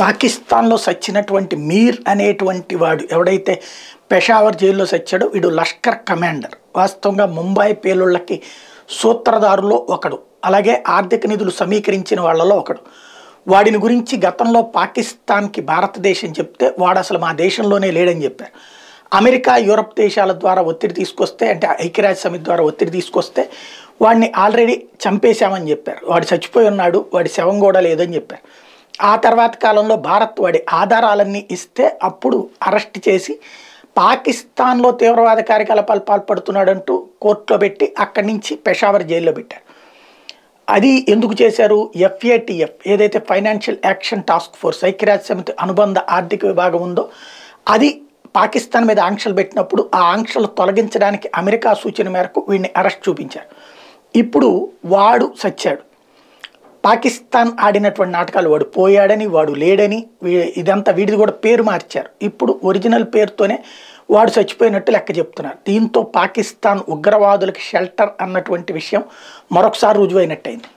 పాకిస్తాన్లో సచ్చినటువంటి మీర్ అనేటువంటి వాడు ఎవడైతే పెషావర్ జైల్లో సచ్చాడో వీడు లష్కర్ కమాండర్. వాస్తవంగా ముంబై పేలుళ్ళకి సూత్రధారులో ఒకడు, అలాగే ఆర్థిక నిధులు సమీకరించిన వాళ్ళలో ఒకడు. వాడిని గురించి గతంలో పాకిస్తాన్కి భారతదేశం చెప్తే వాడు అసలు మా దేశంలోనే లేడని చెప్పారు. అమెరికా యూరప్ దేశాల ద్వారా ఒత్తిడి తీసుకొస్తే, అంటే ఐక్యరాజ్య సమితి ద్వారా ఒత్తిడి తీసుకొస్తే వాడిని ఆల్రెడీ చంపేశామని చెప్పారు. వాడు చచ్చిపోయి ఉన్నాడు, వాడి శవం కూడా లేదని చెప్పారు. ఆ తర్వాత కాలంలో భారత్ వాడి ఆధారాలన్నీ ఇస్తే అప్పుడు అరెస్ట్ చేసి పాకిస్తాన్లో తీవ్రవాద కార్యకలాపాలు పాల్పడుతున్నాడంటూ కోర్టులో పెట్టి అక్కడి నుంచి పెషావర్ జైల్లో పెట్టారు. అది ఎందుకు చేశారు? FATF ఏదైతే ఫైనాన్షియల్ యాక్షన్ టాస్క్ ఫోర్స్ ఐక్యరాజ్య సమితి అనుబంధ ఆర్థిక విభాగం ఉందో అది పాకిస్తాన్ మీద ఆంక్షలు పెట్టినప్పుడు ఆ ఆంక్షలు తొలగించడానికి అమెరికా సూచన మేరకు వీడిని అరెస్ట్ చూపించారు. ఇప్పుడు వాడు సచ్చాడు. పాకిస్తాన్ ఆడినటువంటి నాటకాలు వాడు పోయాడని, వాడు లేడని, ఇదంతా వీడిది కూడా పేరు మార్చారు. ఇప్పుడు ఒరిజినల్ పేరుతోనే వాడు చచ్చిపోయినట్టు లెక్క చెప్తున్నారు. దీంతో పాకిస్తాన్ ఉగ్రవాదులకి షెల్టర్ అన్నటువంటి విషయం మరొకసారి రుజువైనట్టయింది.